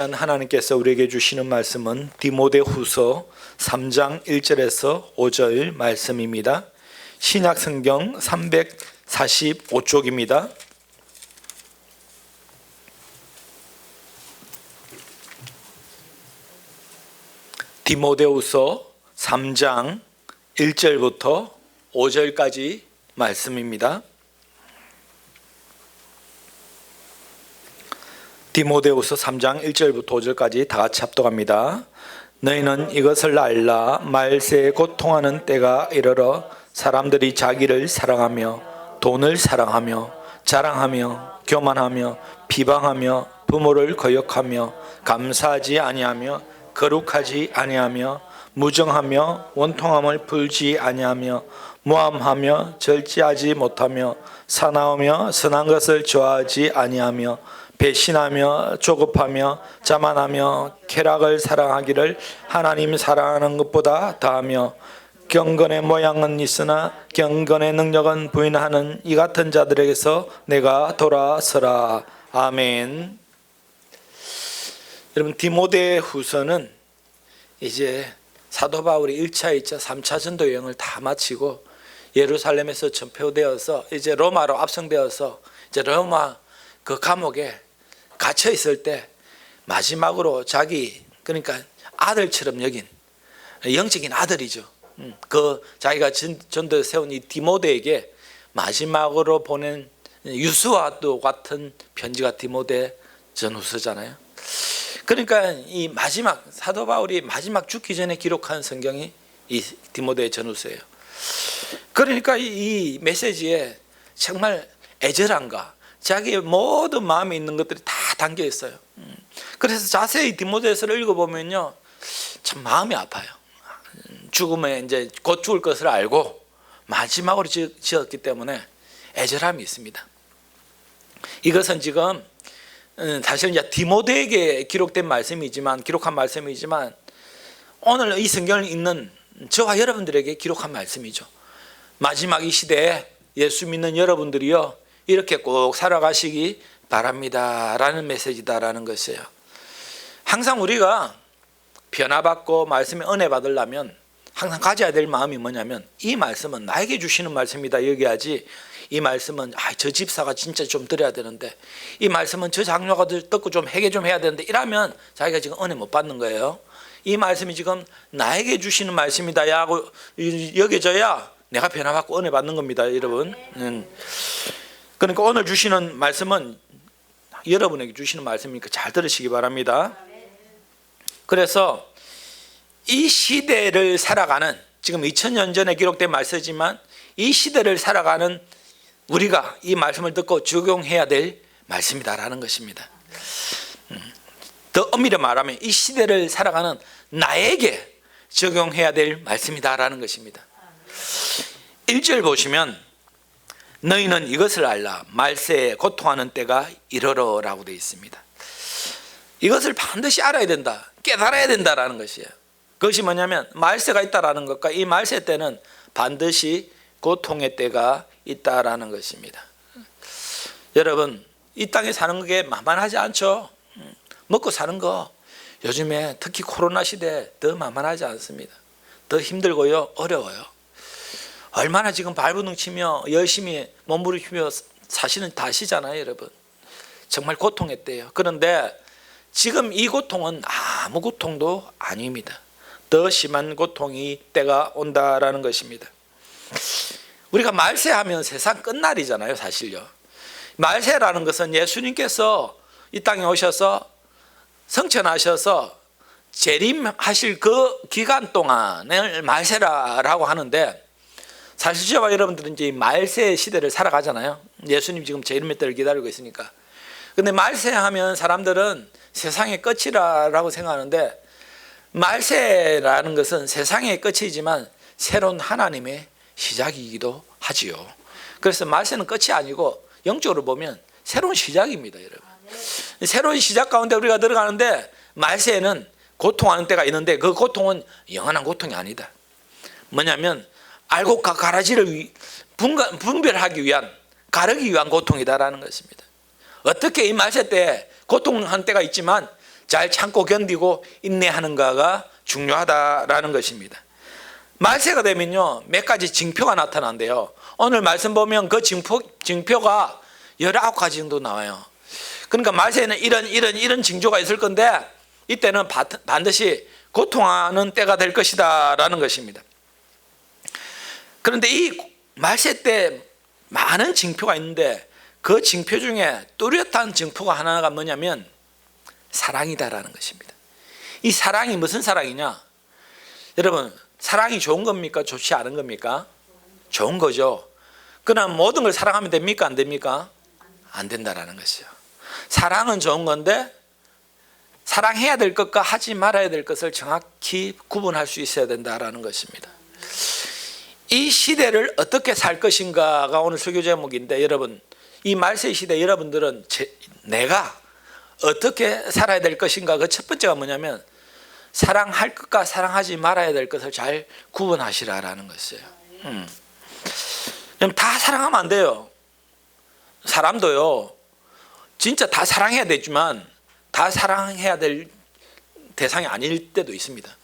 하나님께서 우리에게 주시는 말씀은 디모데후서 3장 1절에서 5절 말씀입니다. 신약성경 345쪽입니다. 디모데후서 3장 1절부터 5절까지 말씀입니다. 디모데후서 3장 1절부터 5절까지 다 같이 합독합니다. 너희는 이것을 알라. 말세에 고통하는 때가 이르러 사람들이 자기를 사랑하며 돈을 사랑하며 자랑하며 교만하며 비방하며 부모를 거역하며 감사하지 아니하며 거룩하지 아니하며 무정하며 원통함을 풀지 아니하며 모함하며 절제하지 못하며 사나우며 선한 것을 좋아하지 아니하며 배신하며 조급하며 자만하며 쾌락을 사랑하기를 하나님 사랑하는 것보다 더하며 경건의 모양은 있으나 경건의 능력은 부인하는 이 같은 자들에게서 내가 돌아서라. 아멘. 여러분, 디모데후서는 이제 사도 바울이 1차, 2차, 3차 전도 여행을 다 마치고 예루살렘에서 전표되어서 이제 로마로 압송되어서 이제 로마 그 감옥에 갇혀 있을 때 마지막으로 자기, 그러니까 아들처럼 여긴 영적인 아들이죠. 그 자기가 전도에 세운 이 디모데에게 마지막으로 보낸 유수와도 같은 편지가 디모데 전후서잖아요. 그러니까 이 마지막 사도 바울이 마지막 죽기 전에 기록한 성경이 이 디모데 전후서예요. 그러니까 이 메시지에 정말 애절함과 자기의 모든 마음에 있는 것들이 다 담겨 있어요. 그래서 자세히 디모데서를 읽어보면요, 참 마음이 아파요. 죽음에 이제 곧 죽을 것을 알고 마지막으로 지었기 때문에 애절함이 있습니다. 이것은 지금 사실 이제 디모데에게 기록된 말씀이지만, 기록한 말씀이지만, 오늘 이 성경을 읽는 저와 여러분들에게 기록한 말씀이죠. 마지막 이 시대에 예수 믿는 여러분들이요, 이렇게 꼭 살아가시기 바랍니다 라는 메시지다라는 것이에요. 항상 우리가 변화받고 말씀에 은혜 받으려면 항상 가져야 될 마음이 뭐냐면, 이 말씀은 나에게 주시는 말씀이다 여기야지, 이 말씀은 저 집사가 진짜 좀 드려야 되는데, 이 말씀은 저 장로가 듣고 좀 회개 좀 해야 되는데, 이러면 자기가 지금 은혜 못 받는 거예요. 이 말씀이 지금 나에게 주시는 말씀이다 하고 여겨져야 내가 변화받고 은혜 받는 겁니다, 여러분. 그러니까 오늘 주시는 말씀은 여러분에게 주시는 말씀이니까 잘 들으시기 바랍니다. 그래서 이 시대를 살아가는, 지금 2000년 전에 기록된 말씀이지만 이 시대를 살아가는 우리가 이 말씀을 듣고 적용해야 될 말씀이다라는 것입니다. 더 엄밀히 말하면 이 시대를 살아가는 나에게 적용해야 될 말씀이다라는 것입니다. 1절 보시면 너희는 이것을 알라. 말세에 고통하는 때가 이르러라고 되어 있습니다. 이것을 반드시 알아야 된다, 깨달아야 된다라는 것이에요. 그것이 뭐냐면 말세가 있다라는 것과 이 말세 때는 반드시 고통의 때가 있다라는 것입니다. 여러분, 이 땅에 사는 게 만만하지 않죠. 먹고 사는 거 요즘에 특히 코로나 시대에 더 만만하지 않습니다. 더 힘들고요, 어려워요. 얼마나 지금 발버둥치며 열심히 몸부림치며 사시는 다 아시잖아요, 여러분. 정말 고통의 때예요. 그런데 지금 이 고통은 아무 고통도 아닙니다. 더 심한 고통이 때가 온다라는 것입니다. 우리가 말세하면 세상 끝날이잖아요, 사실요. 말세라는 것은 예수님께서 이 땅에 오셔서 성천하셔서 재림하실 그 기간 동안을 말세라고 하는데, 사실 저와 여러분들은 이제 말세 시대를 살아가잖아요. 예수님 지금 재림의 때를 기다리고 있으니까. 근데 말세하면 사람들은 세상의 끝이라고 생각하는데, 말세라는 것은 세상의 끝이지만 새로운 하나님의 시작이기도 하지요. 그래서 말세는 끝이 아니고 영적으로 보면 새로운 시작입니다, 여러분. 새로운 시작 가운데 우리가 들어가는데, 말세에는 고통하는 때가 있는데 그 고통은 영원한 고통이 아니다. 뭐냐면 알고 가라지를 분별하기 위한, 가르기 위한 고통이다라는 것입니다. 어떻게 이 말세 때 고통한 때가 있지만 잘 참고 견디고 인내하는가가 중요하다라는 것입니다. 말세가 되면요, 몇 가지 징표가 나타난대요. 오늘 말씀 보면 그 징표가 19가지 정도 나와요. 그러니까 말세에는 이런 징조가 있을 건데, 이때는 반드시 고통하는 때가 될 것이다 라는 것입니다. 그런데 이 말세 때 많은 징표가 있는데, 그 징표 중에 뚜렷한 징표가 하나가 뭐냐면 사랑이다라는 것입니다. 이 사랑이 무슨 사랑이냐? 여러분, 사랑이 좋은 겁니까? 좋지 않은 겁니까? 좋은 거죠. 그럼 모든 걸 사랑하면 됩니까? 안 됩니까? 안 된다라는 것이요. 사랑은 좋은 건데, 사랑해야 될 것과 하지 말아야 될 것을 정확히 구분할 수 있어야 된다라는 것입니다. 이 시대를 어떻게 살 것인가가 오늘 설교 제목인데, 여러분, 이 말세 시대 여러분들은 내가 어떻게 살아야 될 것인가, 그 첫 번째가 뭐냐면 사랑할 것과 사랑하지 말아야 될 것을 잘 구분하시라라는 것이에요. 다 사랑하면 안 돼요. 사람도요, 진짜 다 사랑해야 되지만 다 사랑해야 될 대상이 아닐 때도 있습니다.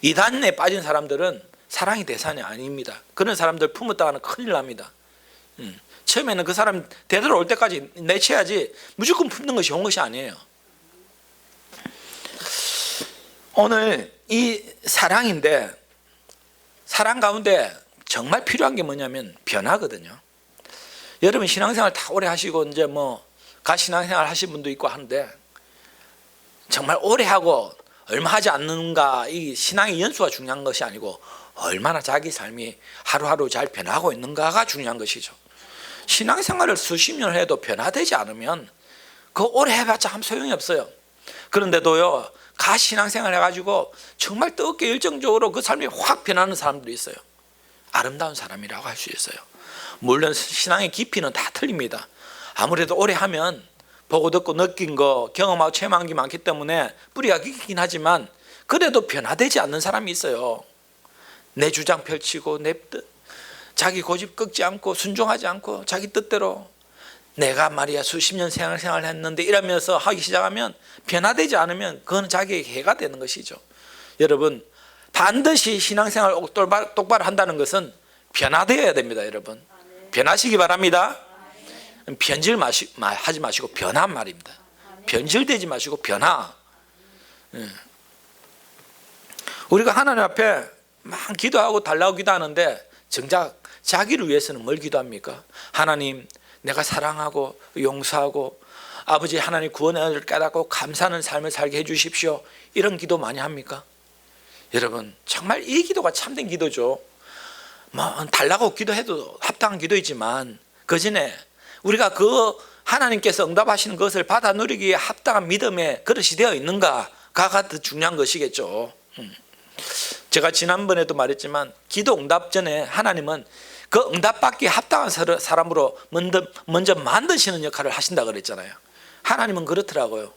이단에 빠진 사람들은 사랑이 대상이 아닙니다. 그런 사람들 품었다가는 큰일 납니다. 처음에는 그 사람 되돌아올 때까지 내쳐야지 무조건 품는 것이 좋은 것이 아니에요. 오늘 이 사랑인데, 사랑 가운데 정말 필요한 게 뭐냐면 변화거든요. 여러분 신앙생활 다 오래 하시고 이제 뭐 가신앙생활 하신 분도 있고 하는데, 정말 오래 하고 얼마 하지 않는가, 이 신앙의 연수가 중요한 것이 아니고 얼마나 자기 삶이 하루하루 잘 변하고 있는가가 중요한 것이죠. 신앙생활을 수십 년을 해도 변화되지 않으면 그거 오래 해봤자 아무 소용이 없어요. 그런데도요, 가신앙생활 해가지고 정말 뜨겁게 열정적으로 그 삶이 확 변하는 사람들이 있어요. 아름다운 사람이라고 할 수 있어요. 물론 신앙의 깊이는 다 틀립니다. 아무래도 오래 하면 보고 듣고 느낀 거, 경험하고 체험한 게 많기 때문에 뿌리가 깊긴 하지만 그래도 변화되지 않는 사람이 있어요. 내 주장 펼치고 내 뜻, 자기 고집 꺾지 않고 순종하지 않고 자기 뜻대로 내가 말이야 수십 년 생활을 했는데 이러면서 하기 시작하면, 변화되지 않으면 그건 자기에게 해가 되는 것이죠. 여러분, 반드시 신앙생활 똑바로 한다는 것은 변화되어야 됩니다. 여러분, 변하시기 바랍니다. 변질 하지 마시고 변화 말입니다. 변질되지 마시고 변화. 우리가 하나님 앞에 막 기도하고 달라고 기도하는데 정작 자기를 위해서는 뭘 기도합니까? 하나님, 내가 사랑하고 용서하고 아버지 하나님 구원을 깨닫고 감사하는 삶을 살게 해주십시오. 이런 기도 많이 합니까? 여러분, 정말 이 기도가 참된 기도죠. 뭐 달라고 기도해도 합당한 기도이지만 그 전에 우리가 그 하나님께서 응답하시는 것을 받아 누리기 위해 합당한 믿음의 그릇이 되어 있는가가 더 중요한 것이겠죠. 제가 지난번에도 말했지만 기도 응답 전에 하나님은 그 응답받기에 합당한 사람으로 먼저 만드시는 역할을 하신다 그랬잖아요. 하나님은 그렇더라고요.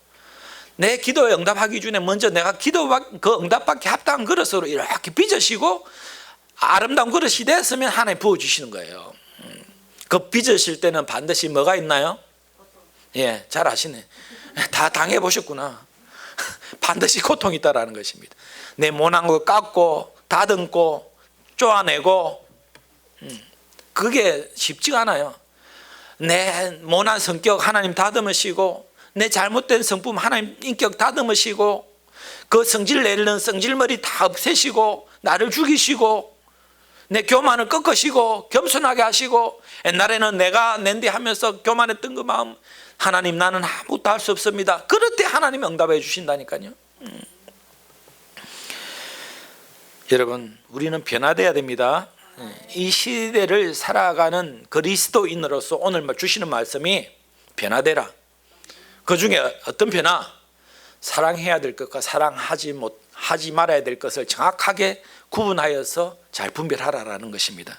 내 기도에 응답하기 전에 먼저 내가 그 응답받기 합당한 그릇으로 이렇게 빚으시고 아름다운 그릇이 됐으면 하나님 부어주시는 거예요. 그 빚으실 때는 반드시 뭐가 있나요? 예, 잘 아시네. 다 당해보셨구나. 반드시 고통이 있다라는 것입니다. 내 모난 거 깎고 다듬고 쪼아내고, 그게 쉽지가 않아요. 내 모난 성격 하나님 다듬으시고, 내 잘못된 성품 하나님 인격 다듬으시고, 그 성질 내리는 성질머리 다 없애시고 나를 죽이시고 내 교만을 꺾으시고 겸손하게 하시고, 옛날에는 내가 낸디 하면서 교만했던 그 마음, 하나님 나는 아무것도 할 수 없습니다. 그럴 때 하나님이 응답해 주신다니까요. 여러분, 우리는 변화돼야 됩니다. 이 시대를 살아가는 그리스도인으로서 오늘 주시는 말씀이 변화되라. 그 중에 어떤 변화? 사랑해야 될 것과 하지 말아야 될 것을 정확하게 구분하여서 잘 분별하라라는 것입니다.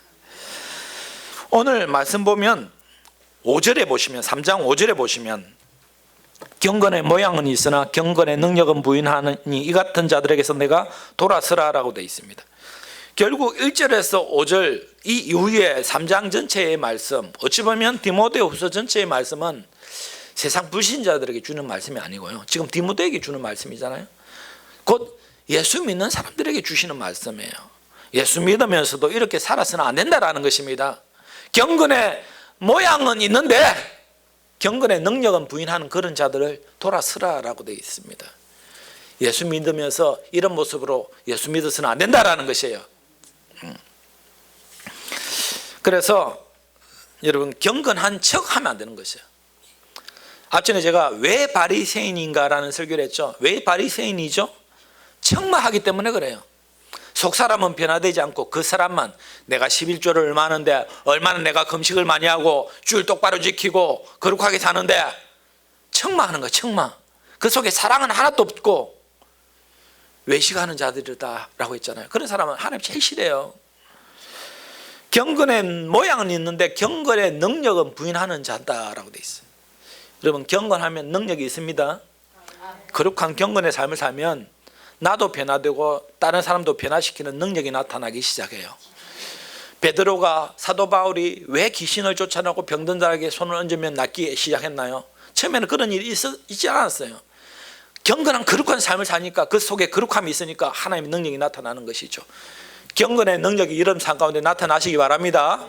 오늘 말씀 보면 5절에 보시면, 3장 5절에 보시면, 경건의 모양은 있으나 경건의 능력은 부인하니 이 같은 자들에게서 내가 돌아서라라고 되어 있습니다. 결국 1절에서 5절 이 이후에 3장 전체의 말씀, 어찌 보면 디모데후서 전체의 말씀은 세상 불신자들에게 주는 말씀이 아니고요. 지금 디모데에게 주는 말씀이잖아요. 곧 예수 믿는 사람들에게 주시는 말씀이에요. 예수 믿으면서도 이렇게 살아서는 안 된다라는 것입니다. 경건의 모양은 있는데 경건의 능력은 부인하는 그런 자들을 돌아서라라고 되어 있습니다. 예수 믿으면서 이런 모습으로 예수 믿어서는 안 된다라는 것이에요. 그래서 여러분 경건한 척 하면 안 되는 것이에요. 앞전에 제가 왜 바리새인인가라는 설교를 했죠. 왜 바리새인이죠? 척마하기 때문에 그래요. 속사람은 변화되지 않고 그 사람만 내가 11조를 얼마 하는데 얼마나 내가 금식을 많이 하고 줄 똑바로 지키고 거룩하게 사는데 척마하는 거야. 척마. 그 속에 사랑은 하나도 없고 외식하는 자들이다 라고 했잖아요. 그런 사람은 하나님 제일 싫어요. 경건의 모양은 있는데 경건의 능력은 부인하는 자다라고 돼 있어요. 여러분 경건하면 능력이 있습니다. 거룩한 경건의 삶을 살면 나도 변화되고 다른 사람도 변화시키는 능력이 나타나기 시작해요. 베드로가 사도 바울이 왜 귀신을 쫓아내고 병든 자에게 손을 얹으면 낫기 시작했나요? 처음에는 그런 일이 있지 않았어요. 경건한 거룩한 삶을 사니까 그 속에 거룩함이 있으니까 하나님의 능력이 나타나는 것이죠. 경건의 능력이 이런 삶 가운데 나타나시기 바랍니다.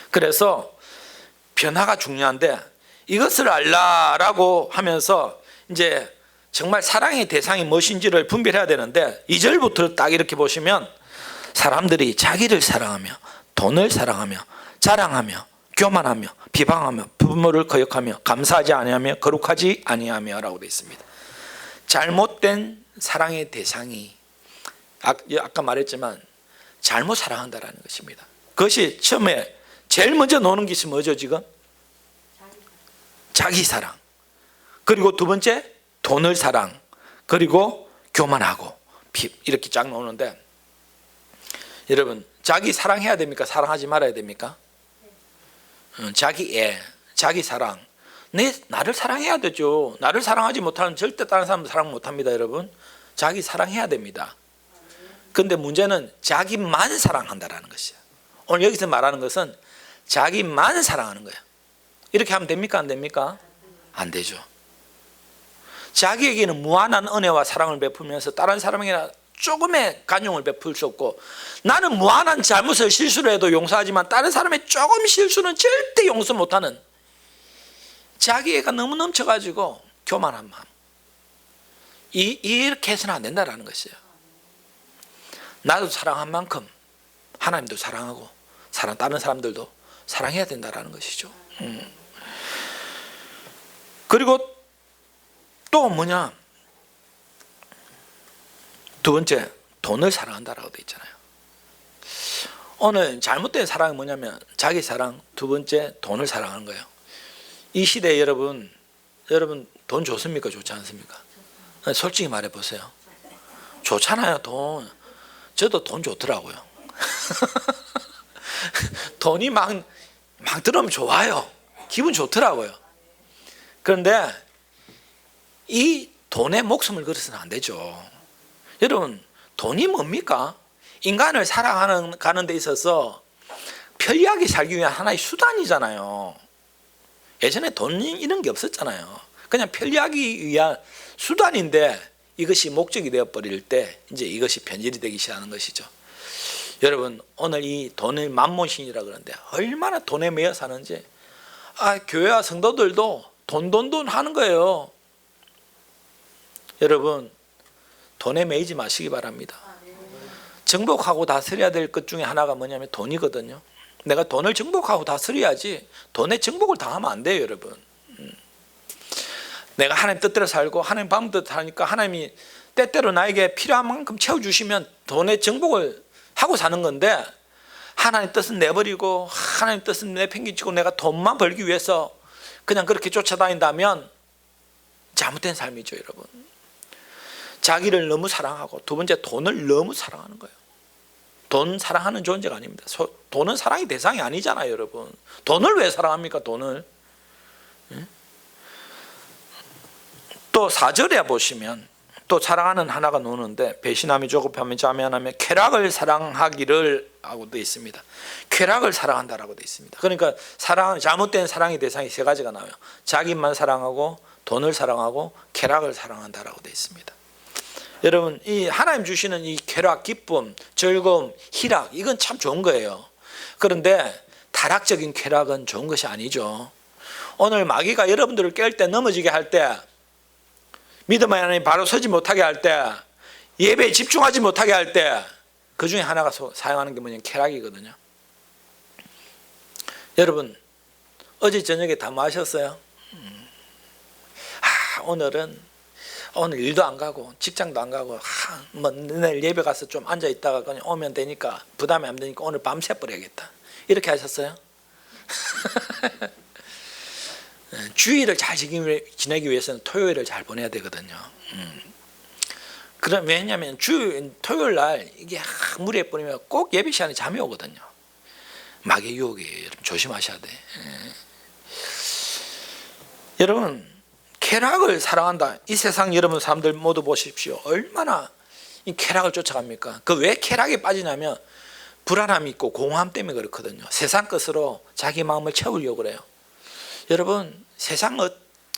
그래서 변화가 중요한데 이것을 알라라고 하면서 이제 정말 사랑의 대상이 무엇인지를 분별해야 되는데 2절부터 딱 이렇게 보시면 사람들이 자기를 사랑하며 돈을 사랑하며 자랑하며 교만하며 비방하며 부모를 거역하며 감사하지 아니하며 거룩하지 아니하며 라고 되어 있습니다. 잘못된 사랑의 대상이 아까 말했지만 잘못 사랑한다라는 것입니다. 그것이 처음에 제일 먼저 노는 것이 뭐죠 지금? 자기 사랑. 그리고 두 번째 돈을 사랑. 그리고 교만하고 이렇게 쫙 나오는데 여러분 자기 사랑해야 됩니까? 사랑하지 말아야 됩니까? 자기 애, 자기 사랑. 나를 사랑해야 되죠. 나를 사랑하지 못하면 절대 다른 사람 사랑 못합니다. 여러분 자기 사랑해야 됩니다. 그런데 문제는 자기만 사랑한다라는 것이에요. 오늘 여기서 말하는 것은 자기만 사랑하는 거예요. 이렇게 하면 됩니까? 안 됩니까? 안 되죠. 자기에게는 무한한 은혜와 사랑을 베풀면서 다른 사람에게는 조금의 간용을 베풀 수 없고 나는 무한한 잘못을 실수를 해도 용서하지만 다른 사람의 조금 실수는 절대 용서 못하는 자기애가 너무 넘쳐가지고 교만한 마음. 이렇게 해서는 안 된다는 것이에요. 나도 사랑한 만큼 하나님도 사랑하고 다른 사람들도 사랑해야 된다는 것이죠. 그리고 또 뭐냐? 두 번째 돈을 사랑한다라고 되어 있잖아요. 오늘 잘못된 사랑이 뭐냐면 자기 사랑, 두 번째 돈을 사랑하는 거예요. 이 시대에 여러분 돈 좋습니까? 좋지 않습니까? 솔직히 말해 보세요. 좋잖아요. 돈. 저도 돈 좋더라고요. 돈이 막 들어오면 좋아요. 기분 좋더라고요. 그런데 이 돈에 목숨을 걸어서는 안 되죠. 여러분 돈이 뭡니까? 인간을 살아가는 데 있어서 편리하게 살기 위한 하나의 수단이잖아요. 예전에 돈 이런 게 없었잖아요. 그냥 편리하기 위한 수단인데 이것이 목적이 되어버릴 때 이제 이것이 변질이 되기 시작하는 것이죠. 여러분 오늘 이 돈을 만몬신이라 그러는데 얼마나 돈에 매여 사는지 교회와 성도들도 돈 하는 거예요. 여러분 돈에 매이지 마시기 바랍니다. 정복하고 다스려야 될 것 중에 하나가 뭐냐면 돈이거든요. 내가 돈을 정복하고 다스려야지 돈에 정복을 당하면 안 돼요. 여러분 내가 하나님 뜻대로 살고 하나님 마음대로 사니까 하나님이 때때로 나에게 필요한 만큼 채워주시면 돈에 정복을 하고 사는 건데 하나님 뜻은 내버리고 하나님 뜻은 내팽개치고 내가 돈만 벌기 위해서 그냥 그렇게 쫓아다닌다면 잘못된 삶이죠. 여러분 자기를 너무 사랑하고 두 번째 돈을 너무 사랑하는 거예요. 돈 사랑하는 존재가 아닙니다. 돈은 사랑의 대상이 아니잖아요. 여러분 돈을 왜 사랑합니까? 돈을. 또 4절에 보시면 또 사랑하는 하나가 나오는데 배신함이 조급하며 자매하며 쾌락을 사랑하기를 사랑하고 되어 있습니다. 쾌락을 사랑한다라고 되어 있습니다. 그러니까 잘못된 사랑의 대상이 세 가지가 나와요. 자기만 사랑하고, 돈을 사랑하고, 쾌락을 사랑한다라고 되어 있습니다. 여러분, 이 하나님 주시는 이 쾌락, 기쁨, 즐거움, 희락, 이건 참 좋은 거예요. 그런데 타락적인 쾌락은 좋은 것이 아니죠. 오늘 마귀가 여러분들을 깰 때, 넘어지게 할 때, 믿음 안에 바로 서지 못하게 할 때, 예배에 집중하지 못하게 할 때, 그 중에 하나가 사용하는 게 뭐냐면 쾌락이거든요. 여러분, 어제 저녁에 다 뭐 하셨어요? 오늘 일도 안 가고 직장도 안 가고 뭐 내일 예배 가서 좀 앉아 있다가 그냥 오면 되니까 부담이 안 되니까 오늘 밤새 버려야겠다, 이렇게 하셨어요? 주일을 잘 지내기 위해서는 토요일을 잘 보내야 되거든요. 그럼 왜냐하면 토요일 날 이게 무리에 뿌리면 꼭 예배 시간에 잠이 오거든요. 마귀의 유혹이에요. 여러분 조심하셔야 돼. 여러분, 쾌락을 사랑한다. 이 세상 여러분 사람들 모두 보십시오. 얼마나 이 쾌락을 쫓아갑니까? 그 왜 쾌락에 빠지냐면 불안함이 있고 공허함 때문에 그렇거든요. 세상 것으로 자기 마음을 채우려고 그래요. 여러분, 세상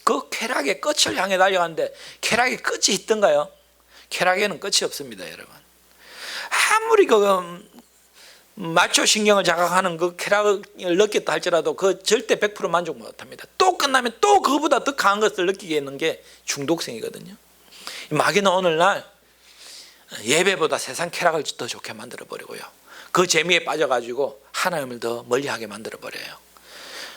그 쾌락의 끝을 향해 달려가는데 쾌락의 끝이 있던가요? 쾌락에는 끝이 없습니다, 여러분. 아무리 그 마초 신경을 자극하는 그 쾌락을 느꼈다 할지라도 그 절대 100% 만족 못합니다. 또 끝나면 또 그거보다 더 강한 것을 느끼게 하는 게 중독성이거든요. 마귀는 오늘날 예배보다 세상 쾌락을 더 좋게 만들어 버리고요, 그 재미에 빠져가지고 하나님을 더 멀리하게 만들어 버려요.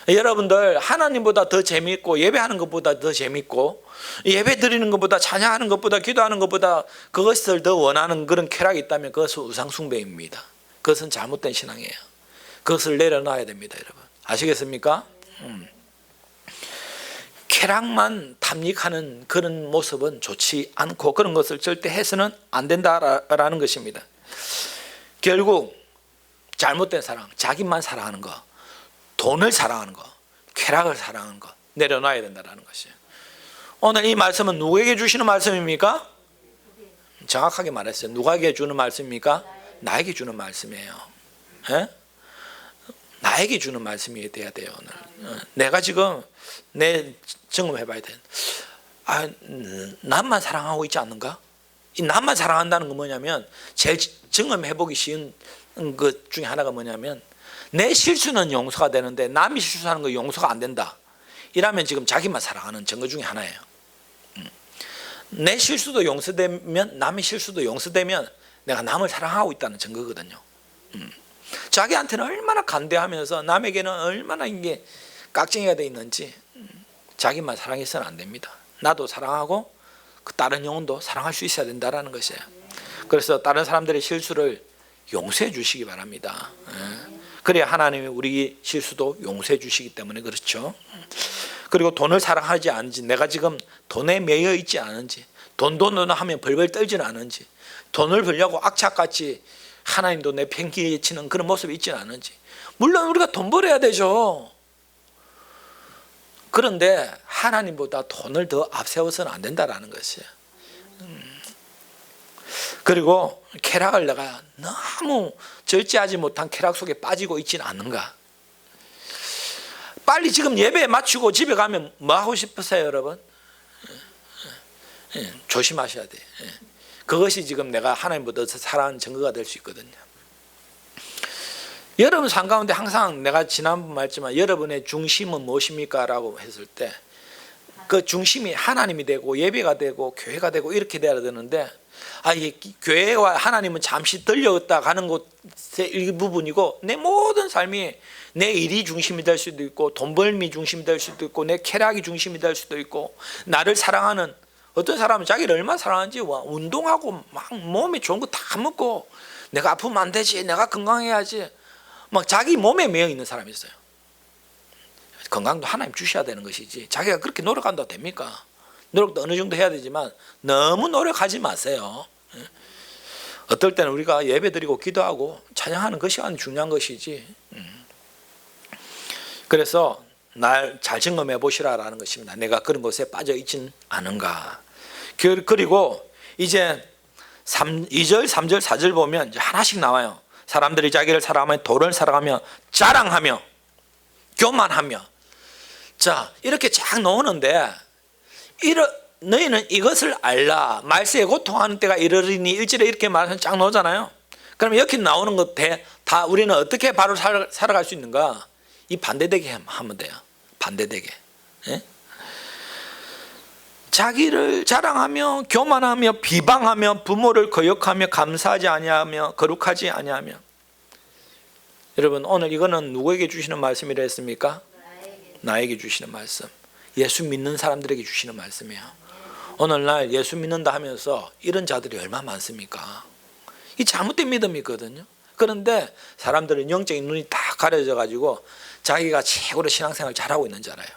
여러분들, 하나님보다 더 재미있고 예배하는 것보다 더 재미있고 예배 드리는 것보다 찬양하는 것보다 기도하는 것보다 그것을 더 원하는 그런 쾌락이 있다면 그것은 우상숭배입니다. 그것은 잘못된 신앙이에요. 그것을 내려놔야 됩니다, 여러분. 아시겠습니까? 쾌락만 탐닉하는 그런 모습은 좋지 않고 그런 것을 절대 해서는 안 된다라는 것입니다. 결국 잘못된 사랑, 자기만 사랑하는 거, 돈을 사랑하는 거, 쾌락을 사랑하는 거 내려놔야 된다는 것이에요. 오늘 이 말씀은 누구에게 주시는 말씀입니까? 정확하게 말했어요. 누구에게 주는 말씀입니까? 나에게 주는 말씀이에요. 에? 나에게 주는 말씀이 돼야 돼요. 오늘 내가 지금 내 점검해봐야 돼. 남만 사랑하고 있지 않는가? 이 남만 사랑한다는 건 뭐냐면 제일 점검해보기 쉬운 것 중에 하나가 뭐냐면 내 실수는 용서가 되는데 남이 실수하는 거 용서가 안 된다. 이라면 지금 자기만 사랑하는 증거 중에 하나예요. 내 실수도 용서되면, 남의 실수도 용서되면 내가 남을 사랑하고 있다는 증거거든요. 자기한테는 얼마나 간대하면서 남에게는 얼마나 이게 깍쟁이가 돼 있는지 자기만 사랑해서는 안 됩니다. 나도 사랑하고 그 다른 영혼도 사랑할 수 있어야 된다는 것이에요. 그래서 다른 사람들의 실수를 용서해 주시기 바랍니다. 그래야 하나님이 우리 실수도 용서해 주시기 때문에 그렇죠. 그리고 돈을 사랑하지 않은지, 내가 지금 돈에 매여 있지 않은지, 돈 하면 벌벌 떨지는 않은지, 돈을 벌려고 악착같이 하나님도 내 팽개에 치는 그런 모습이 있지는 않은지. 물론 우리가 돈 벌어야 되죠. 그런데 하나님보다 돈을 더 앞세워서는 안 된다는 것이에요. 그리고 쾌락을 내가 너무 절제하지 못한 쾌락 속에 빠지고 있지는 않는가. 빨리 지금 예배 마치고 집에 가면 뭐 하고 싶으세요, 여러분? 조심하셔야 돼요. 그것이 지금 내가 하나님보다 사랑하는 증거가 될 수 있거든요. 여러분 삶 가운데 항상 내가 지난번 말했지만 여러분의 중심은 무엇입니까? 라고 했을 때 그 중심이 하나님이 되고 예배가 되고 교회가 되고 이렇게 돼야 되는데, 이 교회와 하나님은 잠시 들렸다 가는 곳의 일부분이고 내 모든 삶이 내 일이 중심이 될 수도 있고 돈 벌미 중심이 될 수도 있고 내 쾌락이 중심이 될 수도 있고, 나를 사랑하는 어떤 사람은 자기를 얼마나 사랑하는지 운동하고 막 몸에 좋은 거 다 먹고 내가 아프면 안 되지, 내가 건강해야지, 막 자기 몸에 매여 있는 사람이 있어요. 건강도 하나님 주셔야 되는 것이지 자기가 그렇게 노력한다고 됩니까? 노력도 어느 정도 해야 되지만 너무 노력하지 마세요. 어떨 때는 우리가 예배드리고 기도하고 찬양하는 것이 중요한 것이지. 그래서 날 잘 점검해 보시라라는 것입니다. 내가 그런 것에 빠져 있진 않은가. 그리고 이제 2절, 3절, 4절 보면 이제 하나씩 나와요. 사람들이 자기를 사랑하며 돈을 사랑하며 자랑하며 교만하며. 자, 이렇게 쫙 나오는데 너희는 이것을 알라. 말세에 고통하는 때가 이르리니 일절에 이렇게 말해서 쫙 나오잖아요. 그럼 여기 나오는 것 다 우리는 어떻게 바로 살아갈 수 있는가? 이 반대되게 하면 돼요. 반대되게. 예? 자기를 자랑하며 교만하며 비방하며 부모를 거역하며 감사하지 아니하며 거룩하지 아니하며. 여러분, 오늘 이거는 누구에게 주시는 말씀이라 했습니까? 나에게 주시는 말씀. 예수 믿는 사람들에게 주시는 말씀이에요. 오늘날 예수 믿는다 하면서 이런 자들이 얼마나 많습니까? 이 잘못된 믿음이거든요. 그런데 사람들은 영적인 눈이 다 가려져 가지고 자기가 최고로 신앙생활 잘하고 있는 줄 알아요.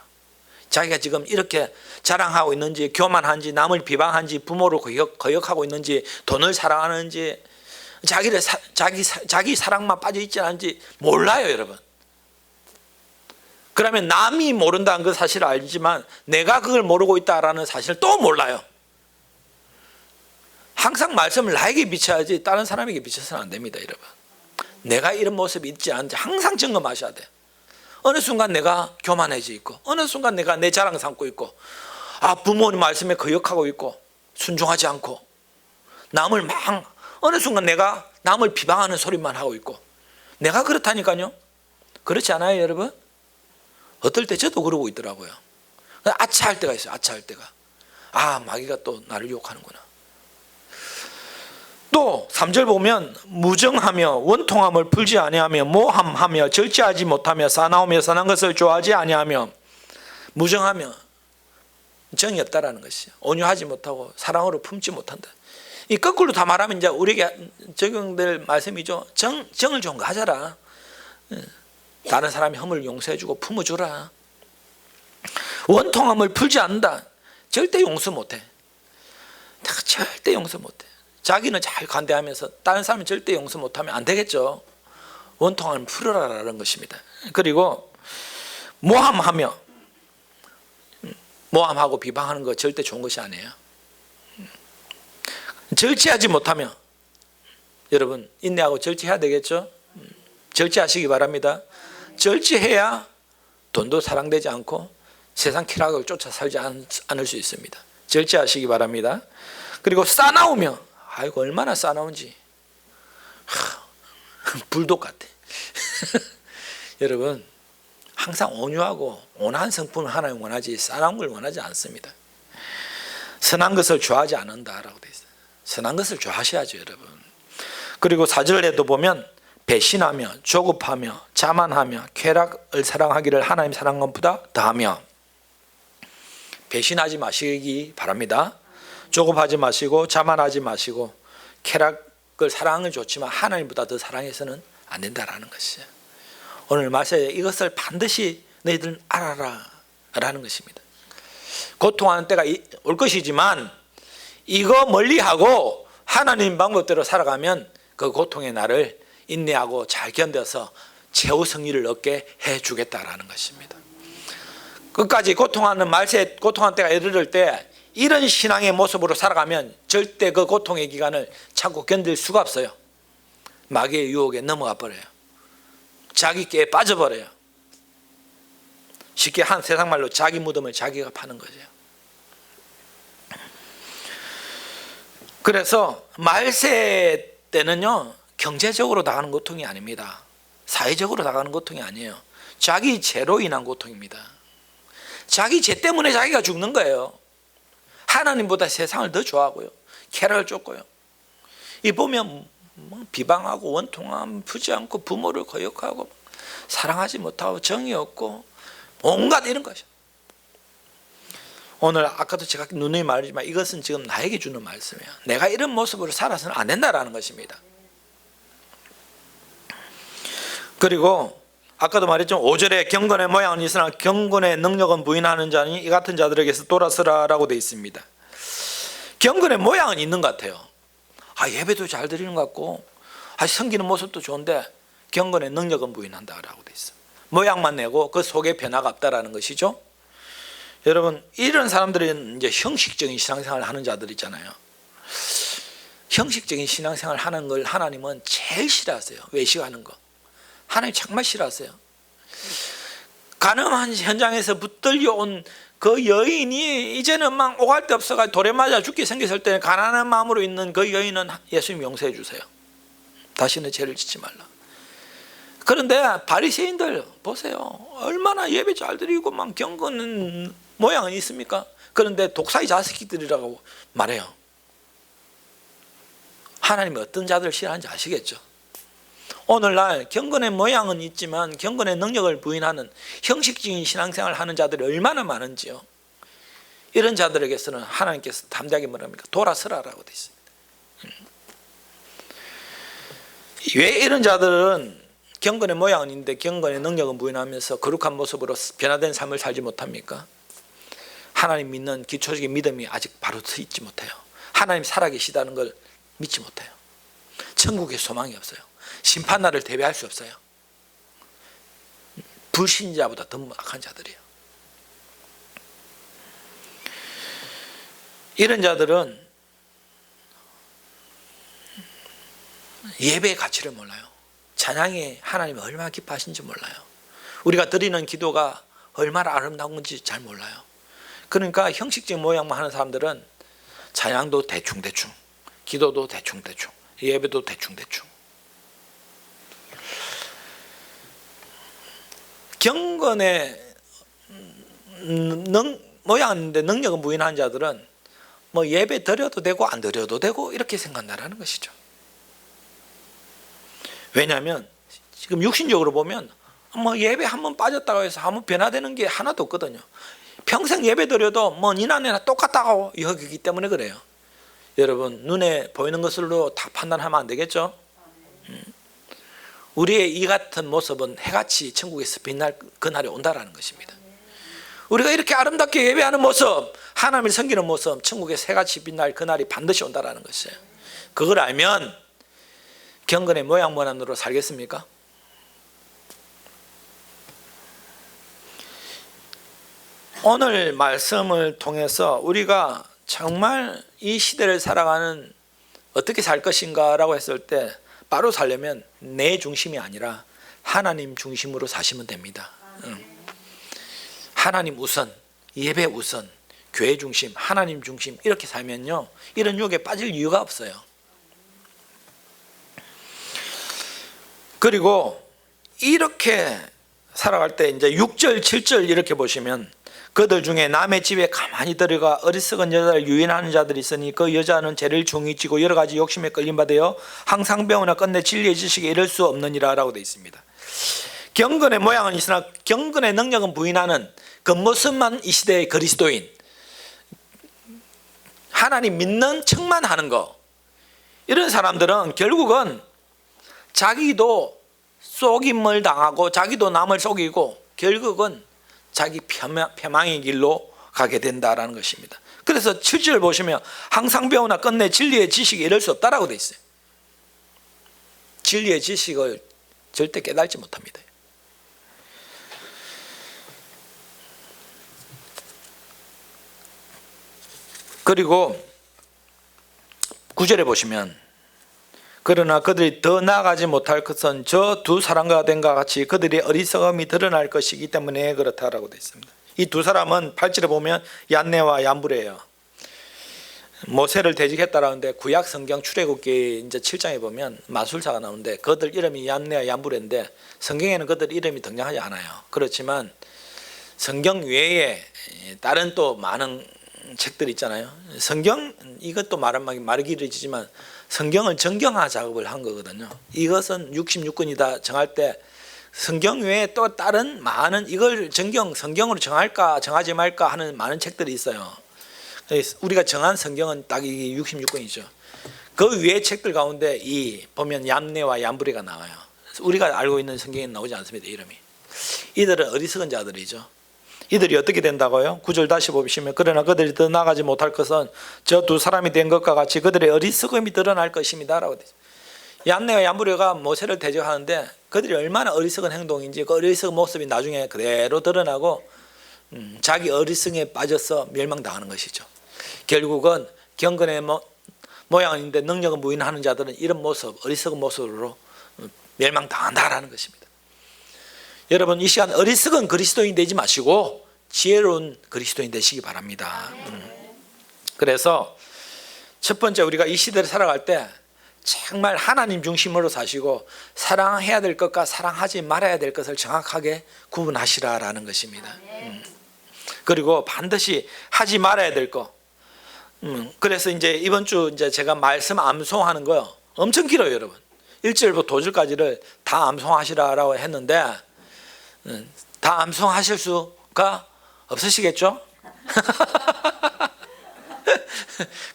자기가 지금 이렇게 자랑하고 있는지, 교만한지, 남을 비방한지, 부모를 거역하고 있는지, 돈을 사랑하는지, 자기 사랑만 빠져 있지 않은지 몰라요, 여러분. 그러면 남이 모른다는 그 사실을 알지만 내가 그걸 모르고 있다라는 사실을 또 몰라요. 항상 말씀을 나에게 비춰야지 다른 사람에게 비춰서는 안 됩니다, 여러분. 내가 이런 모습이 있지 않은지 항상 점검하셔야 돼요. 어느 순간 내가 교만해져 있고, 어느 순간 내가 내 자랑 삼고 있고, 부모님 말씀에 거역하고 있고, 순종하지 않고, 어느 순간 내가 남을 비방하는 소리만 하고 있고, 내가 그렇다니까요. 그렇지 않아요, 여러분? 어떨 때 저도 그러고 있더라고요. 아차할 때가 있어요. 아차할 때가. 마귀가 또 나를 유혹하는구나. 또 3절 보면 무정하며 원통함을 풀지 아니하며 모함하며 절제하지 못하며 사나우며 선한 것을 좋아하지 아니하며. 무정하며 정이 없다라는 것이요. 온유하지 못하고 사랑으로 품지 못한다. 이 거꾸로 다 말하면 이제 우리에게 적용될 말씀이죠. 정을 좀 가져라. 다른 사람이 허물 용서해주고 품어주라. 원통함을 풀지 않는다. 절대 용서 못해. 절대 용서 못해. 자기는 잘 관대하면서 다른 사람은 절대 용서 못하면 안 되겠죠. 원통함을 풀어라라는 것입니다. 그리고 모함하며, 모함하고 비방하는 거 절대 좋은 것이 아니에요. 절제하지 못하며, 여러분 인내하고 절제해야 되겠죠. 절제하시기 바랍니다. 절제해야 돈도 사랑되지 않고 세상 쾌락을 쫓아 살지 않을 수 있습니다. 절제하시기 바랍니다. 그리고 싸나우며, 얼마나 싸나운지. 불독 같아. 여러분, 항상 온유하고 온화한 성품을 하나님 원하지 싸나운 걸 원하지 않습니다. 선한 것을 좋아하지 않는다라고 되어 있어요. 선한 것을 좋아하셔야죠, 여러분. 그리고 4절에도 보면 배신하며 조급하며 자만하며 쾌락을 사랑하기를 하나님 사랑한 것보다 더하며. 배신하지 마시기 바랍니다. 조급하지 마시고 자만하지 마시고 쾌락을 사랑은 좋지만 하나님보다 더 사랑해서는 안 된다라는 것이에요. 오늘 말씀에 이것을 반드시 너희들은 알아라 라는 것입니다. 고통하는 때가 올 것이지만 이거 멀리하고 하나님 방법대로 살아가면 그 고통의 날을 인내하고 잘 견뎌서 최후 승리를 얻게 해주겠다라는 것입니다. 끝까지 고통하는 때가 이르를 때 이런 신앙의 모습으로 살아가면 절대 그 고통의 기간을 참고 견딜 수가 없어요. 마귀의 유혹에 넘어가 버려요. 자기 깨에 빠져버려요. 쉽게 한 세상 말로 자기 무덤을 자기가 파는 거죠. 그래서 말세 때는요, 경제적으로 나가는 고통이 아닙니다. 사회적으로 나가는 고통이 아니에요. 자기 죄로 인한 고통입니다. 자기 죄 때문에 자기가 죽는 거예요. 하나님보다 세상을 더 좋아하고요, 쾌락을 쫓고요. 이 보면 비방하고 원통함 풀지 않고 부모를 거역하고 사랑하지 못하고 정이 없고 온갖 이런 것이요. 오늘 아까도 제가 누누이 말했지만 이것은 지금 나에게 주는 말씀이에요. 내가 이런 모습으로 살아서는 안 된다라는 것입니다. 그리고 아까도 말했죠. 5절에 경건의 모양은 있으나 경건의 능력은 부인하는 자니 이 같은 자들에게서 돌아서라라고 되어 있습니다. 경건의 모양은 있는 것 같아요. 예배도 잘 드리는 것 같고 섬기는 모습도 좋은데 경건의 능력은 부인한다라고 되어 있어요. 모양만 내고 그 속에 변화가 없다라는 것이죠. 여러분, 이런 사람들은 이제 형식적인 신앙생활을 하는 자들 있잖아요. 형식적인 신앙생활을 하는 걸 하나님은 제일 싫어하세요. 외식하는 거. 하나님 정말 싫어하세요. 가늠한 현장에서 붙들려 온 그 여인이 이제는 막 오갈 데 없어가 돌에 맞아 죽게 생겼을 때 가난한 마음으로 있는 그 여인은 예수님 용서해 주세요. 다시는 죄를 짓지 말라. 그런데 바리새인들 보세요. 얼마나 예배 잘 드리고 막 경건한 모양은 있습니까? 그런데 독사의 자식들이라고 말해요. 하나님이 어떤 자들을 싫어하는지 아시겠죠? 오늘날 경건의 모양은 있지만 경건의 능력을 부인하는 형식적인 신앙생활을 하는 자들이 얼마나 많은지요. 이런 자들에게서는 하나님께서 담대하게 뭐랍니까? 돌아서라라고 되어 있습니다. 왜 이런 자들은 경건의 모양은 있는데 경건의 능력은 부인하면서 거룩한 모습으로 변화된 삶을 살지 못합니까? 하나님 믿는 기초적인 믿음이 아직 바로 서 있지 못해요. 하나님 살아계시다는 걸 믿지 못해요. 천국에 소망이 없어요. 심판날을 대비할 수 없어요. 불신자보다 더 악한 자들이에요. 이런 자들은 예배의 가치를 몰라요. 찬양이 하나님이 얼마나 기뻐하신지 몰라요. 우리가 드리는 기도가 얼마나 아름다운 건지 잘 몰라요. 그러니까 형식적인 모양만 하는 사람들은 찬양도 대충대충, 기도도 대충대충, 예배도 대충대충. 경건의 모양인데 능력은 부인한 자들은 뭐 예배 드려도 되고 안 드려도 되고 이렇게 생각한다는 것이죠. 왜냐하면 지금 육신적으로 보면 뭐 예배 한번 빠졌다고 해서 한번 변화되는 게 하나도 없거든요. 평생 예배 드려도 뭐 니나 내나 똑같다고 여기기 때문에 그래요. 여러분 눈에 보이는 것으로 다 판단하면 안 되겠죠? 우리의 이 같은 모습은 해같이 천국에서 빛날 그날이 온다라는 것입니다. 우리가 이렇게 아름답게 예배하는 모습, 하나님을 섬기는 모습, 천국에서 해같이 빛날 그날이 반드시 온다라는 것이에요. 그걸 알면 경건의 모양만으로 살겠습니까? 오늘 말씀을 통해서 우리가 정말 이 시대를 살아가는 어떻게 살 것인가 라고 했을 때 바로 살려면 내 중심이 아니라 하나님 중심으로 사시면 됩니다. 하나님 우선, 예배 우선, 교회 중심, 하나님 중심 이렇게 살면요 이런 유혹에 빠질 이유가 없어요. 그리고 이렇게 살아갈 때 이제 6절 7절 이렇게 보시면 그들 중에 남의 집에 가만히 들어가 어리석은 여자를 유인하는 자들이 있으니 그 여자는 죄를 중히 지고 여러 가지 욕심에 끌림 받아요 항상 배우나 끝내 진리의 지식에 이를 수 없느니라 라고 되어 있습니다. 경건의 모양은 있으나 경건의 능력은 부인하는 겉모습만 이 시대의 그리스도인, 하나님 믿는 척만 하는 거, 이런 사람들은 결국은 자기도 속임을 당하고 자기도 남을 속이고 결국은 자기 패망의 길로 가게 된다라는 것입니다. 그래서 7절 보시면 항상 배우나 끝내 진리의 지식에 이를 수 없다라고 되어 있어요. 진리의 지식을 절대 깨달지 못합니다. 그리고 9절에 보시면 그러나 그들이 더 나아가지 못할 것은 저 두 사람과 된과 같이 그들의 어리석음이 드러날 것이기 때문에 그렇다라고 되어 있습니다. 이 두 사람은 8절에 보면 얀네와 얀브레예요. 모세를 대적했다라는데 구약 성경 출애굽기 이제 7장에 보면 마술사가 나오는데 그들 이름이 얀네와 얀브레인데 성경에는 그들 이름이 등장하지 않아요. 그렇지만 성경 외에 다른 또 많은 책들 있잖아요. 성경 이것도 말이 길어지지만 성경을 정경화 작업을 한 거거든요. 이것은 66권이다 정할 때 성경 외에 또 다른 많은 이걸 성경으로 정할까 정하지 말까 하는 많은 책들이 있어요. 우리가 정한 성경은 딱 이 66권이죠. 그 위에 책들 가운데 이 보면 얀네와 얀브레가 나와요. 우리가 알고 있는 성경에는 나오지 않습니다. 이름이. 이들은 어리석은 자들이죠. 이들이 어떻게 된다고요? 9절 다시 보시면 그러나 그들이 더 나가지 못할 것은 저 두 사람이 된 것과 같이 그들의 어리석음이 드러날 것입니다 라고 되죠. 얀네와 얀브레가 모세를 대적하는데 그들이 얼마나 어리석은 행동인지 그 어리석은 모습이 나중에 그대로 드러나고 자기 어리석음에 빠져서 멸망당하는 것이죠. 결국은 경건의 모양인데 능력은 부인하는 자들은 이런 모습, 어리석은 모습으로 멸망당한다라는 것입니다. 여러분, 이 시간 어리석은 그리스도인 되지 마시고 지혜로운 그리스도인 되시기 바랍니다. 그래서 첫 번째, 우리가 이 시대를 살아갈 때 정말 하나님 중심으로 사시고 사랑해야 될 것과 사랑하지 말아야 될 것을 정확하게 구분하시라라는 것입니다. 그리고 반드시 하지 말아야 될 것. 그래서 이제 이번 주 이제 제가 말씀 암송하는 거 엄청 길어요, 여러분. 1절부터 5절까지를 다 암송하시라라고 했는데 다 암송하실 수가 없으시겠죠?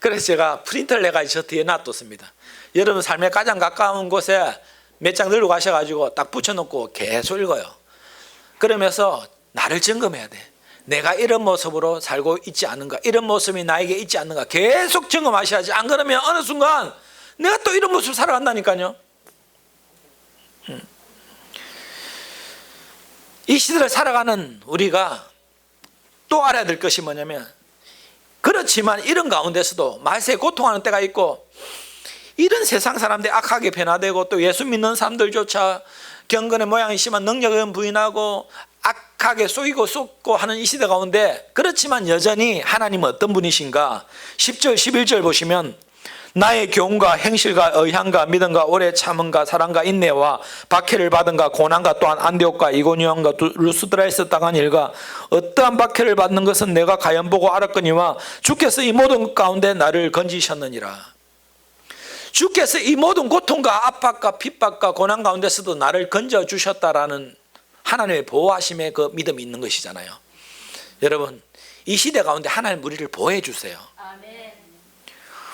그래서 제가 프린터를 내가 저 뒤에 놔뒀습니다. 여러분 삶에 가장 가까운 곳에 몇 장 들고 가셔가지고 딱 붙여놓고 계속 읽어요. 그러면서 나를 점검해야 돼. 내가 이런 모습으로 살고 있지 않는가, 이런 모습이 나에게 있지 않는가 계속 점검하셔야지. 안 그러면 어느 순간 내가 또 이런 모습을 살아간다니까요. 이 시대를 살아가는 우리가 또 알아야 될 것이 뭐냐면, 그렇지만 이런 가운데서도 말세에 고통하는 때가 있고 이런 세상 사람들이 악하게 변화되고 또 예수 믿는 사람들조차 경건의 모양이 심한 능력은 부인하고 악하게 쏘이고 쏟고 하는 이 시대 가운데, 그렇지만 여전히 하나님은 어떤 분이신가? 10절 11절 보시면 나의 교훈과 행실과 의향과 믿음과 오래 참음과 사랑과 인내와 박해를 받은가 고난과 또한 안디옥과 이고니온과 루스드라에서 당한 일과 어떠한 박해를 받는 것은 내가 가연 보고 알았거니와 주께서 이 모든 가운데 나를 건지셨느니라. 주께서 이 모든 고통과 압박과 핍박과 고난 가운데서도 나를 건져주셨다라는 하나님의 보호하심의 그 믿음이 있는 것이잖아요. 여러분, 이 시대 가운데 하나님 우리를 보호해 주세요.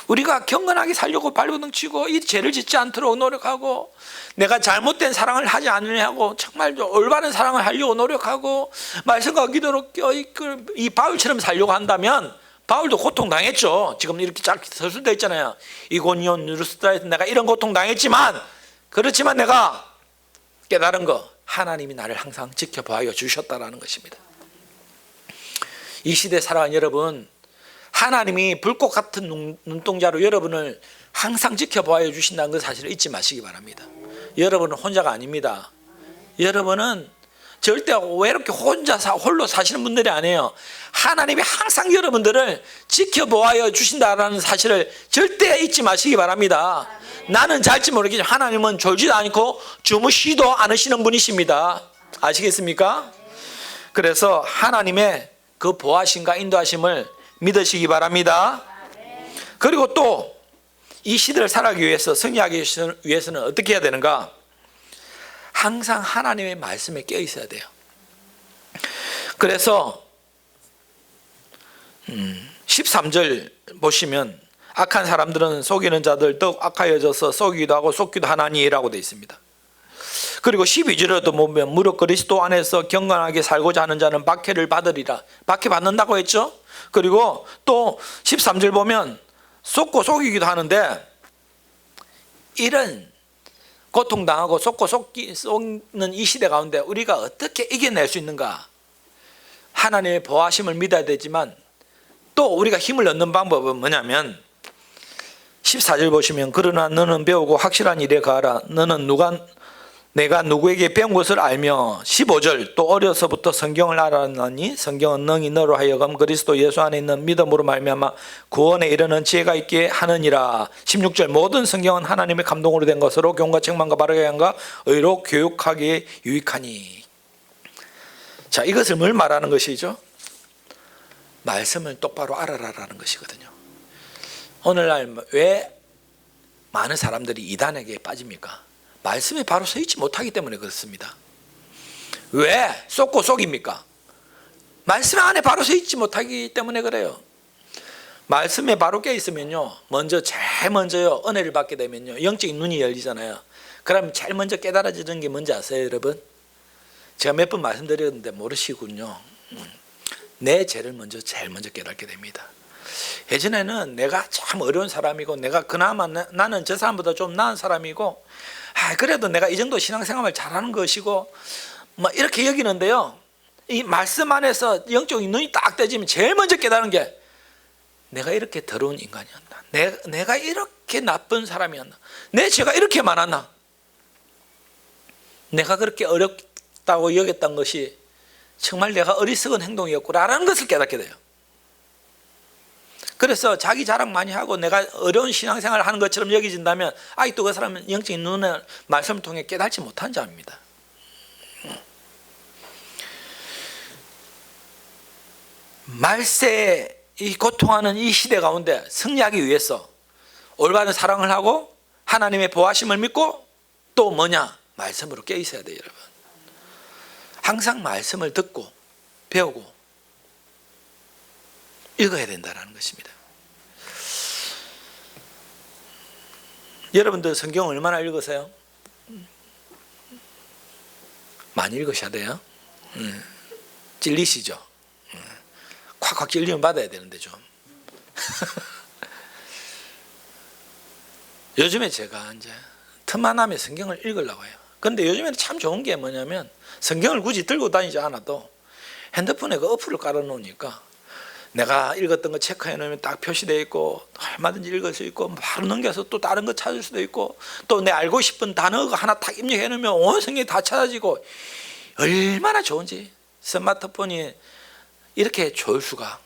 우리가 경건하게 살려고 발버둥 치고 이 죄를 짓지 않도록 노력하고 내가 잘못된 사랑을 하지 않으려고 정말 올바른 사랑을 하려고 노력하고 말씀과 기도로 이 바울처럼 살려고 한다면, 바울도 고통당했죠. 지금 이렇게 짧게 서술되어 있잖아요. 이고니온 루스드라에서 내가 이런 고통당했지만, 그렇지만 내가 깨달은 거, 하나님이 나를 항상 지켜봐여 주셨다라는 것입니다. 이 시대에 살아간 여러분, 하나님이 불꽃 같은 눈동자로 여러분을 항상 지켜봐야 주신다는 그 사실을 잊지 마시기 바랍니다. 여러분은 혼자가 아닙니다. 여러분은 절대 외롭게 홀로 사시는 분들이 아니에요. 하나님이 항상 여러분들을 지켜보아여 주신다는 사실을 절대 잊지 마시기 바랍니다. 나는 잘지 모르겠지만 하나님은 졸지도 않고 주무시도 않으시는 분이십니다. 아시겠습니까? 그래서 하나님의 그 보호하심과 인도하심을 믿으시기 바랍니다. 그리고 또 이 시대를 살아가기 위해서, 승리하기 위해서는 어떻게 해야 되는가? 항상 하나님의 말씀에 깨어 있어야 돼요. 그래서 13절 보시면 악한 사람들은 속이는 자들 더욱 악하여져서 속이기도 하고 속기도 하나니라고 되어 있습니다. 그리고 12절에도 보면 무릇 그리스도 안에서 경건하게 살고자 하는 자는 박해를 받으리라. 박해 받는다고 했죠. 그리고 또 13절 보면 속고 속이기도 하는데, 이런 고통당하고 속고 속는 이 시대 가운데 우리가 어떻게 이겨낼 수 있는가? 하나님의 보호하심을 믿어야 되지만 또 우리가 힘을 얻는 방법은 뭐냐면 14절 보시면 그러나 너는 배우고 확실한 일에 가라. 너는 내가 누구에게 배운 것을 알며 15절 또 어려서부터 성경을 알았나니 성경은 능히 너로 하여금 그리스도 예수 안에 있는 믿음으로 말미암아 구원에 이르는 지혜가 있게 하느니라. 16절 모든 성경은 하나님의 감동으로 된 것으로 교훈과 책망과 바르게 함과 의로 교육하기에 유익하니. 자, 이것을 뭘 말하는 것이죠? 말씀을 똑바로 알아라라는 것이거든요. 오늘날 왜 많은 사람들이 이단에게 빠집니까? 말씀에 바로 서 있지 못하기 때문에 그렇습니다. 왜 속고 속입니까? 말씀 안에 바로 서 있지 못하기 때문에 그래요. 말씀에 바로 깨 있으면요, 제일 먼저요, 은혜를 받게 되면요, 영적인 눈이 열리잖아요. 그러면 제일 먼저 깨달아지는 게 뭔지 아세요, 여러분? 제가 몇 번 말씀드렸는데 모르시군요. 내 죄를 제일 먼저 깨닫게 됩니다. 예전에는 내가 참 어려운 사람이고 내가 그나마 나는 저 사람보다 좀 나은 사람이고 그래도 내가 이 정도 신앙생활을 잘하는 것이고 뭐 이렇게 여기는데요, 이 말씀 안에서 영적인 눈이 딱 떼지면 제일 먼저 깨달은 게 내가 이렇게 더러운 인간이었다. 내가 이렇게 나쁜 사람이었나? 내 죄가 이렇게 많았나? 내가 그렇게 어렵다고 여겼던 것이 정말 내가 어리석은 행동이었구나라는 것을 깨닫게 돼요. 그래서 자기 자랑 많이 하고 내가 어려운 신앙생활을 하는 것처럼 여겨진다면 아직도 그 사람은 영적인 눈을 말씀을 통해 깨닫지 못한 자입니다. 말세에 이 고통하는 이 시대 가운데 승리하기 위해서 올바른 사랑을 하고 하나님의 보호하심을 믿고 또 뭐냐? 말씀으로 깨 있어야 돼요, 여러분. 항상 말씀을 듣고 배우고 읽어야 된다는 것입니다. 여러분들 성경 얼마나 읽으세요? 많이 읽으셔야 돼요. 찔리시죠? 콱콱 찔리면 받아야 되는데 좀. 요즘에 제가 이제 틈만 나면 성경을 읽으려고 해요. 그런데 요즘에는 참 좋은 게 뭐냐면 성경을 굳이 들고 다니지 않아도 핸드폰에 그 어플을 깔아 놓으니까 내가 읽었던 거 체크해 놓으면 딱 표시되어 있고 얼마든지 읽을 수 있고 바로 넘겨서 또 다른 거 찾을 수도 있고 또 내 알고 싶은 단어가 하나 딱 입력해 놓으면 온 성경이 다 찾아지고 얼마나 좋은지 스마트폰이 이렇게 좋을 수가.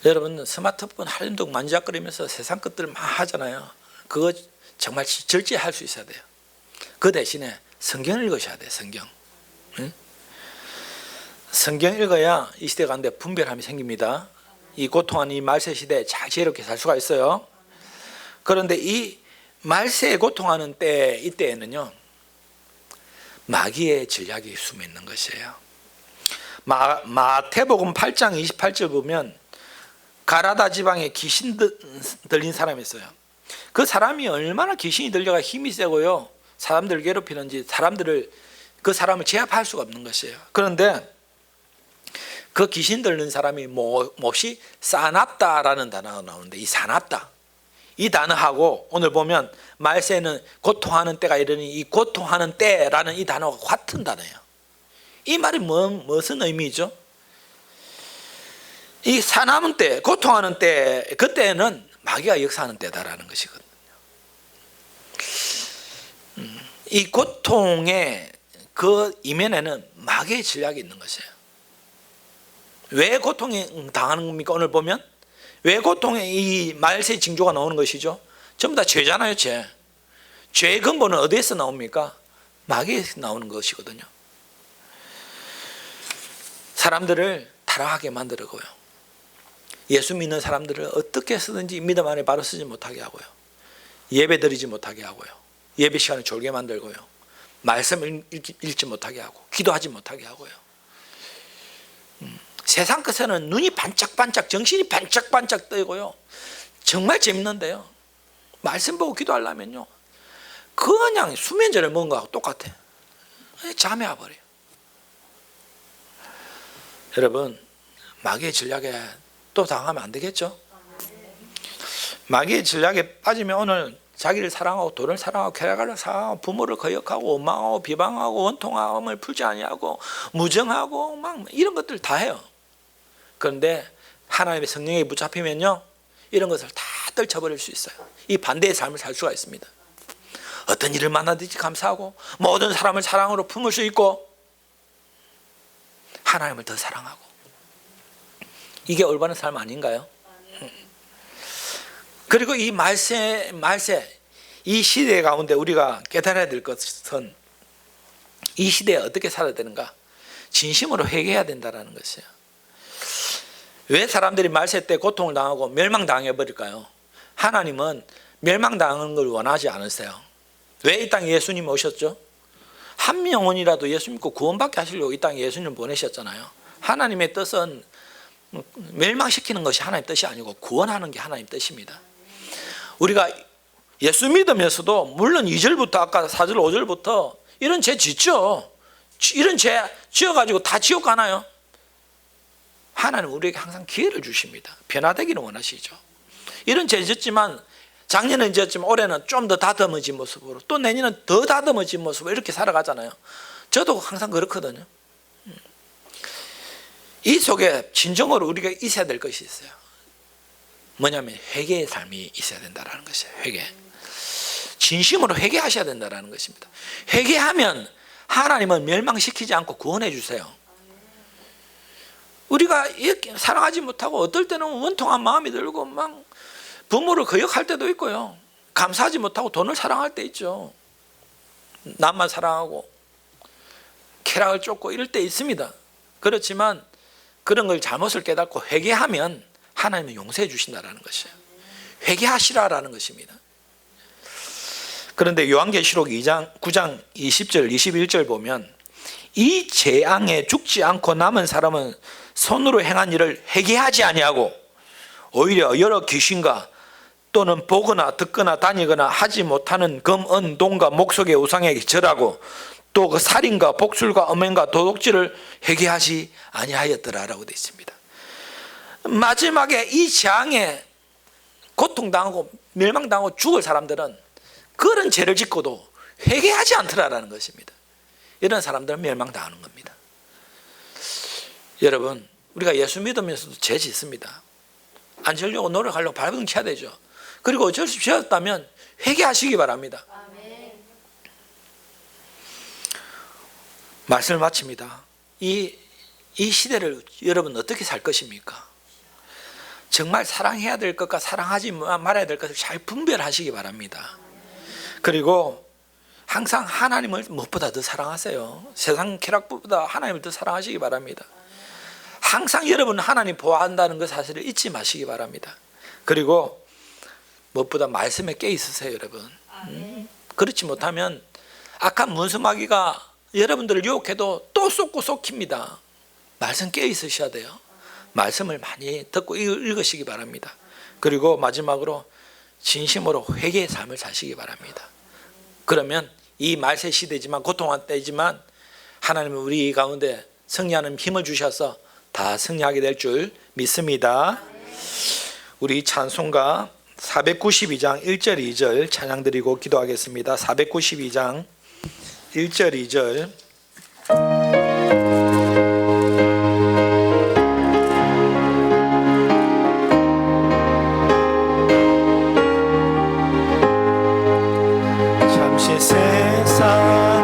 여러분 스마트폰 하림동 만지작거리면서 세상 것들 막 하잖아요. 그거 정말 절제할 수 있어야 돼요. 그 대신에 성경을 읽으셔야 돼요. 성경. 응? 성경 읽어야 이 시대 가운데 분별함이 생깁니다. 이 고통하는 이 말세 시대에 잘 지혜롭게 살 수가 있어요. 그런데 이 말세에 고통하는 때 이때에는요 마귀의 전략이 숨어 있는 것이에요. 마태복음 8장 28절 보면 가라다 지방에 귀신 들린 사람이 있어요. 그 사람이 얼마나 귀신이 들려가 힘이 세고요 사람들을 괴롭히는지 그 사람을 제압할 수가 없는 것이에요. 그런데 그 귀신 들린 사람이 몹시 싸납다라는 단어가 나오는데 이 싸납다 이 단어하고 오늘 보면 말세는 고통하는 때가 이르니 이 고통하는 때라는 이 단어가 같은 단어예요. 이 말이 무슨 의미죠? 이 사남은 때, 고통하는 때, 그때는 마귀가 역사하는 때다라는 것이거든요. 이 고통의 그 이면에는 마귀의 전략이 있는 것이에요. 왜 고통이 당하는 겁니까? 오늘 보면 왜 고통의 이 말세 징조가 나오는 것이죠? 전부 다 죄잖아요. 죄의 근본은 어디에서 나옵니까? 마귀에서 나오는 것이거든요. 사람들을 타락하게 만들고요 예수 믿는 사람들을 어떻게 해서든지 믿음 안에 바로 쓰지 못하게 하고요 예배 드리지 못하게 하고요 예배 시간을 졸게 만들고요 말씀을 읽지 못하게 하고 기도하지 못하게 하고요 세상 끝에는 눈이 반짝반짝 정신이 반짝반짝 뜨고요 정말 재밌는데요 말씀 보고 기도하려면요 그냥 수면제를 먹은 거하고 똑같아. 잠이 와버려요. 여러분 마귀의 전략에 또 당하면 안 되겠죠? 마귀의 전략에 빠지면 오늘 자기를 사랑하고 돈을 사랑하고 쾌락을 사랑하고 부모를 거역하고 원망하고 비방하고 원통함을 풀지 아니하고 무정하고 막 이런 것들 다 해요. 그런데 하나님의 성령에 붙잡히면요 이런 것을 다 떨쳐버릴 수 있어요. 이 반대의 삶을 살 수가 있습니다. 어떤 일을 만나든지 감사하고 모든 사람을 사랑으로 품을 수 있고 하나님을 더 사랑하고 이게 올바른 삶 아닌가요? 그리고 이 말세 이 시대 가운데 우리가 깨달아야 될 것은 이 시대에 어떻게 살아야 되는가? 진심으로 회개해야 된다는 것이에요. 왜 사람들이 말세 때 고통을 당하고 멸망당해 버릴까요? 하나님은 멸망당하는 걸 원하지 않으세요. 왜 이 땅에 예수님이 오셨죠? 한 영혼이라도 예수 믿고 구원받게 하시려고 이 땅에 예수님을 보내셨잖아요. 하나님의 뜻은 멸망시키는 것이 하나님 뜻이 아니고 구원하는 게 하나님 뜻입니다. 우리가 예수 믿으면서도 물론 2절부터 아까 4절 5절부터 이런 죄 짓죠. 이런 죄 지어가지고 다 지옥 가나요? 하나님 우리에게 항상 기회를 주십니다. 변화되기를 원하시죠. 이런 죄 짓지만 작년은 지었지만 올해는 좀 더 다듬어진 모습으로 또 내년은 더 다듬어진 모습으로 이렇게 살아가잖아요. 저도 항상 그렇거든요. 이 속에 진정으로 우리가 있어야 될 것이 있어요. 뭐냐면 회개의 삶이 있어야 된다는 것이에요. 회개. 진심으로 회개하셔야 된다는 것입니다. 회개하면 하나님은 멸망시키지 않고 구원해 주세요. 우리가 이렇게 사랑하지 못하고 어떨 때는 원통한 마음이 들고 막 부모를 거역할 때도 있고요. 감사하지 못하고 돈을 사랑할 때 있죠. 남만 사랑하고 쾌락을 쫓고 이럴 때 있습니다. 그렇지만 그런 걸 잘못을 깨닫고 회개하면 하나님은 용서해 주신다는 것이에요. 회개하시라라는 것입니다. 그런데 요한계시록 9장 20절 21절 보면 이 재앙에 죽지 않고 남은 사람은 손으로 행한 일을 회개하지 아니하고 오히려 여러 귀신과 또는 보거나 듣거나 다니거나 하지 못하는 금, 은, 동과 목석의 우상에게 절하고 또 그 살인과 복술과 음행과 도둑질을 회개하지 아니하였더라라고 되어 있습니다. 마지막에 이 재앙에 고통당하고 멸망당하고 죽을 사람들은 그런 죄를 짓고도 회개하지 않더라라는 것입니다. 이런 사람들은 멸망당하는 겁니다. 여러분, 우리가 예수 믿으면서도 죄 짓습니다. 안 지으려고 노력하려고 발버둥 쳐야 되죠. 그리고 어쩔 수 없이 지었다면 회개하시기 바랍니다. 말씀을 마칩니다. 이 시대를 여러분 어떻게 살 것입니까? 정말 사랑해야 될 것과 사랑하지 말아야 될 것을 잘 분별하시기 바랍니다. 그리고 항상 하나님을 무엇보다 더 사랑하세요. 세상 쾌락보다 하나님을 더 사랑하시기 바랍니다. 항상 여러분 하나님 보호한다는 그 사실을 잊지 마시기 바랍니다. 그리고 무엇보다 말씀에 깨 있으세요, 여러분. 그렇지 못하면 악한 문수마귀가 여러분들을 유혹해도 또 쏟고 쏟깁니다. 말씀 깨 있으셔야 돼요. 말씀을 많이 듣고 읽으시기 바랍니다. 그리고 마지막으로 진심으로 회개의 삶을 사시기 바랍니다. 그러면 이 말세 시대지만 고통한 때지만 하나님은 우리 가운데 승리하는 힘을 주셔서 다 승리하게 될 줄 믿습니다. 우리 찬송가 492장 1절 2절 찬양 드리고 기도하겠습니다. 492장 1절 2절 잠시 세상